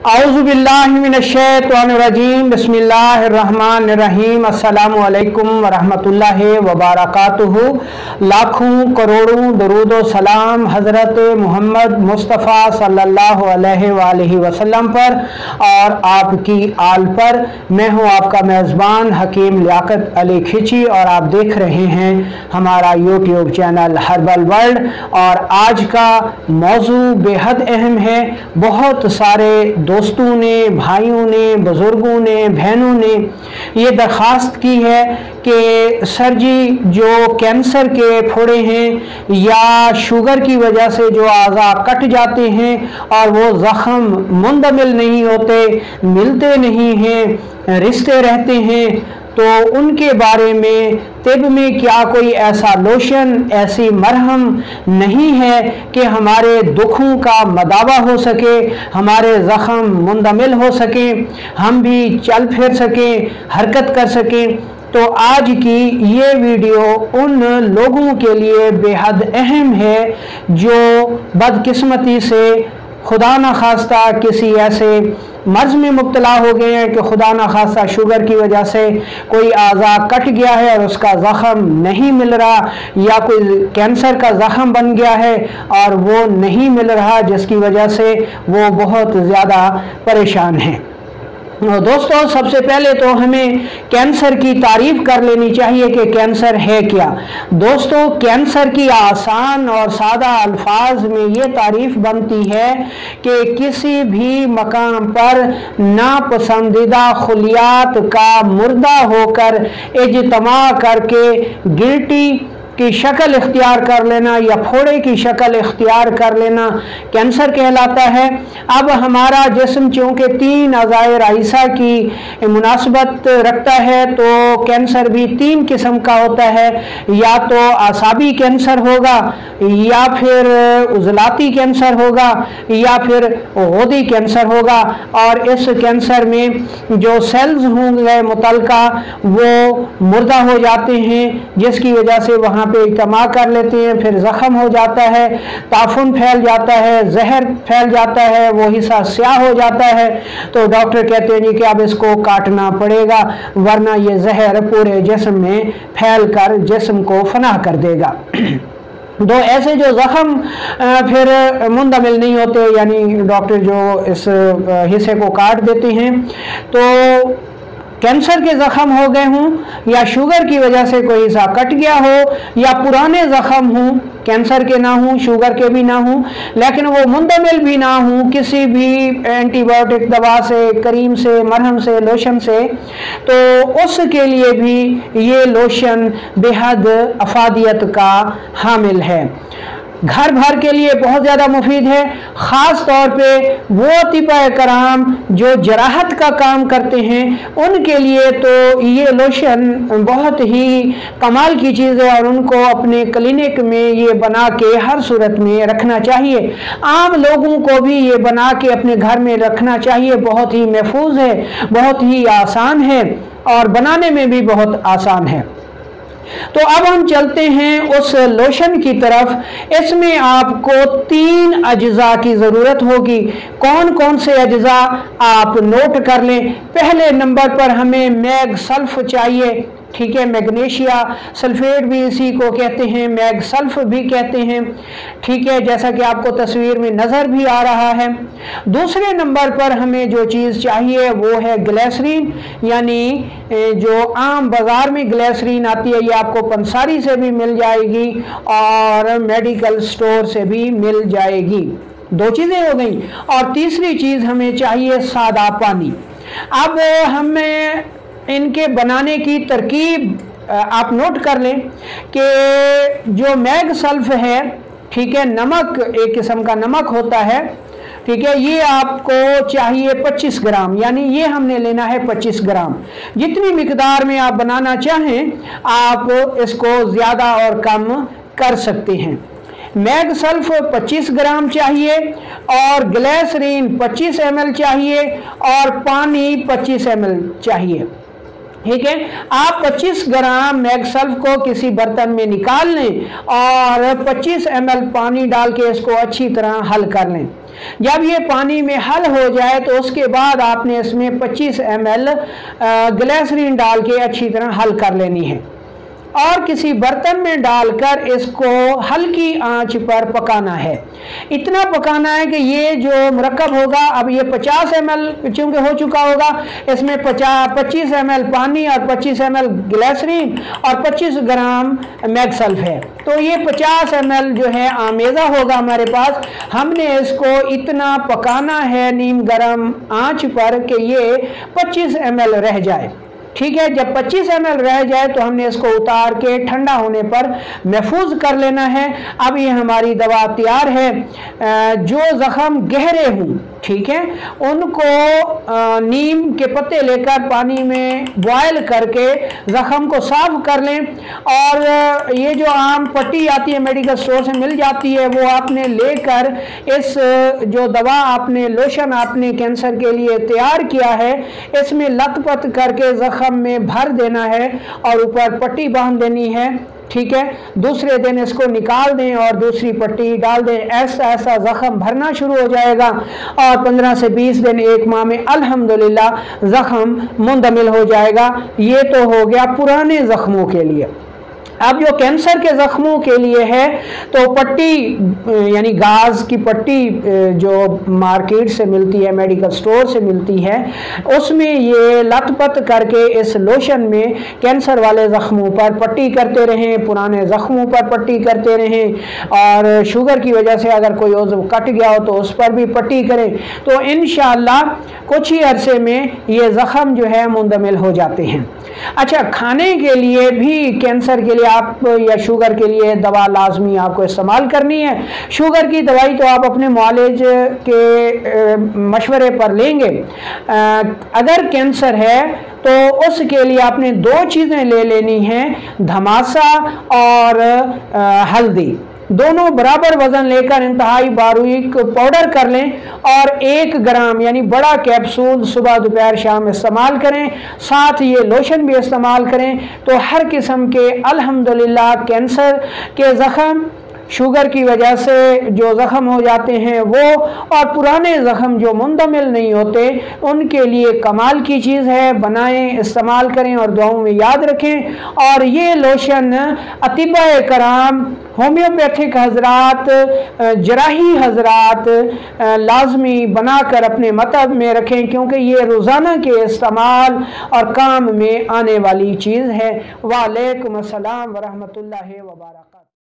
औज़ुबिल्लाहिमिनश्शैतानिर्रजीम बिस्मिल्लाहिर्रहमानिर्रहीम अस्सलामु अलैकुम वरहमतुल्लाहि वबरकातुहू। लाखों करोड़ों दरूद व सलाम हज़रत मोहम्मद मुस्तफ़ा सल्लल्लाहु अलैहि वसल्लम पर और आपकी आल पर। मैं हूँ आपका मेज़बान हकीम लियाकत अली खिची और आप देख रहे हैं हमारा यूट्यूब चैनल हर्बल वर्ल्ड। और आज का मौजू बेहद अहम है। बहुत सारे दोस्तों ने, भाइयों ने, बुज़ुर्गों ने, बहनों ने ये दरख्वास्त की है कि सर जी, जो कैंसर के फोड़े हैं या शुगर की वजह से जो आज़ा कट जाते हैं और वो ज़ख़म मुंदमिल नहीं होते, मिलते नहीं हैं, रिश्ते रहते हैं, तो उनके बारे में तिब में क्या कोई ऐसा लोशन, ऐसी मरहम नहीं है कि हमारे दुखों का मदावा हो सके, हमारे ज़ख़म मुंदमिल हो सके, हम भी चल फिर सकें, हरकत कर सकें। तो आज की ये वीडियो उन लोगों के लिए बेहद अहम है जो बदकिस्मती से खुदा न खास्ता किसी ऐसे मर्ज़ में मुब्तला हो गए हैं कि खुदा न खास्ता शुगर की वजह से कोई आज़ा कट गया है और उसका ज़ख़म नहीं मिल रहा, या कोई कैंसर का ज़ख़म बन गया है और वो नहीं मिल रहा, जिसकी वजह से वो बहुत ज़्यादा परेशान हैं। दोस्तों, सबसे पहले तो हमें कैंसर की तारीफ़ कर लेनी चाहिए कि कैंसर है क्या। दोस्तों, कैंसर की आसान और सादा अल्फाज में ये तारीफ़ बनती है कि किसी भी मकाम पर नापसंदीदा खुलियात का मुर्दा होकर इज्तमा करके गिल्टी की शक्ल इख्तियार कर लेना या फोड़े की शक्ल इख्तियार कर लेना कैंसर कहलाता है। अब हमारा जिस्म चूँकि 3 अज़ाए राइसा की मुनासबत रखता है, तो कैंसर भी 3 किस्म का होता है। या तो आसाबी कैंसर होगा, या फिर उज़लाती कैंसर होगा, या फिर गौदी कैंसर होगा। और इस कैंसर में जो सेल्स होंगे मुतलका वो मुर्दा हो जाते हैं, जिसकी वजह से वहाँ पे इज्तमा कर लेते हैं, फिर ज़ख़म हो जाता है, ताफुन फैल जाता है, जहर फैल जाता है, वो हिस्सा स्याह हो जाता है। तो डॉक्टर कहते हैं जी कि अब इसको काटना पड़ेगा, वरना ये जहर पूरे जिस्म में फैल कर जिस्म को फना कर देगा। तो ऐसे जो ज़ख़म फिर मुंदमिल नहीं होते, यानी डॉक्टर जो इस हिस्से को काट देते हैं, तो कैंसर के ज़ख़म हो गए हों या शुगर की वजह से कोई हिस्सा कट गया हो, या पुराने ज़ख़म हों, कैंसर के ना हों, शुगर के भी ना हों, लेकिन वो मुंदमिल भी ना हों किसी भी एंटीबायोटिक दवा से, करीम से, मरहम से, लोशन से, तो उसके लिए भी ये लोशन बेहद अफादियत का हामिल है। घर भर के लिए बहुत ज़्यादा मुफीद है। ख़ास तौर पे वो अतिपा कराम जो जराहत का काम करते हैं उनके लिए तो ये लोशन बहुत ही कमाल की चीज़ है और उनको अपने क्लिनिक में ये बना के हर सूरत में रखना चाहिए। आम लोगों को भी ये बना के अपने घर में रखना चाहिए। बहुत ही महफूज है, बहुत ही आसान है और बनाने में भी बहुत आसान है। तो अब हम चलते हैं उस लोशन की तरफ। इसमें आपको 3 अज्जा की ज़रूरत होगी। कौन कौन से अज्जा आप नोट कर लें। पहले नंबर पर हमें मैग सल्फ चाहिए, ठीक है, मैग्नीशिया सल्फेट भी इसी को कहते हैं, मैग सल्फ भी कहते हैं, ठीक है, जैसा कि आपको तस्वीर में नज़र भी आ रहा है। दूसरे नंबर पर हमें जो चीज़ चाहिए वो है ग्लिसरीन, यानी जो आम बाज़ार में ग्लिसरीन आती है, ये आपको पंसारी से भी मिल जाएगी और मेडिकल स्टोर से भी मिल जाएगी। 2 चीज़ें हो गई। और तीसरी चीज़ हमें चाहिए सादा पानी। अब हमें इनके बनाने की तरकीब आप नोट कर लें कि जो मैग सल्फ है, ठीक है, नमक, एक किस्म का नमक होता है, ठीक है, ये आपको चाहिए 25 ग्राम, यानी ये हमने लेना है 25 ग्राम। जितनी मिकदार में आप बनाना चाहें आप इसको ज़्यादा और कम कर सकते हैं। मैग सल्फ 25 ग्राम चाहिए और ग्लिसरीन 25 ml चाहिए और पानी 25 ml चाहिए। ٹھیک ہے، آپ 25 گرام میگسلف کو کسی برتن میں نکال لیں اور 25 ml پانی ڈال کے اس کو اچھی طرح حل کر لیں۔ جب یہ پانی میں حل ہو جائے تو اس کے بعد آپ نے اس میں 25 ml گلیسرین ڈال کے اچھی طرح حل کر لینی ہے اور کسی برتن میں ڈال کر اس کو ہلکی آنچ پر پکانا ہے۔ اتنا پکانا ہے کہ یہ جو مرکب ہوگا، اب یہ 50 ml چونکہ ہو چکا ہوگا، اس میں 25 ml پانی اور 25 ml گلیسرین اور 25 گرام میگسلف ہے، تو یہ 50 ml جو ہے آمیزہ ہوگا ہمارے پاس۔ ہم نے اس کو اتنا پکانا ہے نیم گرم آنچ پر کہ یہ 25 ml رہ جائے۔ ٹھیک ہے، جب 25 ml رہ جائے تو ہم نے اس کو اتار کے ٹھنڈا ہونے پر محفوظ کر لینا ہے۔ اب یہ ہماری دوا تیار ہے۔ جو زخم گہرے ہوں، ٹھیک ہے، ان کو نیم کے پتے لے کر پانی میں بوائل کر کے زخم کو صاف کر لیں، اور یہ جو عام پٹی آتی ہے میڈیکل سٹور سے مل جاتی ہے، وہ آپ نے لے کر اس جو دوا آپ نے لوشن آپ نے کینسر کے لیے تیار کیا ہے، اس میں لت پت کر کے زخم میں بھر دینا ہے اور اوپر پٹی باندھ دینی ہے۔ ٹھیک ہے، دوسرے دن اس کو نکال دیں اور دوسری پٹی ڈال دیں، ایسا ایسا زخم بھرنا شروع ہو جائے گا اور 15 سے 20 دن 1 ماہ میں الحمدللہ زخم مندمل ہو جائے گا۔ یہ تو ہو گیا پرانے زخموں کے لیے۔ اب جو کینسر کے زخموں کے لیے ہے تو پٹی یعنی گاز کی پٹی جو مارکیٹ سے ملتی ہے، میڈیکل سٹور سے ملتی ہے، اس میں یہ لت پت کر کے اس لوشن میں کینسر والے زخموں پر پٹی کرتے رہیں، پرانے زخموں پر پٹی کرتے رہیں، اور شوگر کی وجہ سے اگر کوئی عضو کٹ گیا ہو تو اس پر بھی پٹی کریں، تو انشاءاللہ کچھ ہی عرصے میں یہ زخم جو ہے مندمل ہو جاتے ہیں۔ اچھا، کھانے کے لیے بھی کینسر کے لیے آپ یا شوگر کے لیے دوا لازمی آپ کو استعمال کرنی ہے۔ شوگر کی دوائی تو آپ اپنے معالج کے مشورے پر لیں گے۔ اگر کینسر ہے تو اس کے لیے آپ نے 2 چیزیں لے لینی ہیں، دھماسا اور ہلدی، دونوں برابر وزن لے کر انتہائی باریک پاؤڈر کر لیں اور 1 گرام یعنی بڑا کیپسول صبح دوپہر شام استعمال کریں، ساتھ یہ لوشن بھی استعمال کریں، تو ہر قسم کے الحمدللہ کینسر کے زخم، شوگر کی وجہ سے جو زخم ہو جاتے ہیں وہ، اور پرانے زخم جو مندمل نہیں ہوتے، ان کے لیے کمال کی چیز ہے۔ بنائیں، استعمال کریں اور دعاؤں میں یاد رکھیں۔ اور یہ لوشن اطباء کرام، ہومیوپیتھک حضرات، جراحی حضرات لازمی بنا کر اپنے مطب میں رکھیں، کیونکہ یہ روزانہ کے استعمال اور کام میں آنے والی چیز ہے۔ وعلیکم السلام ورحمۃ اللہ وبرکاتہ۔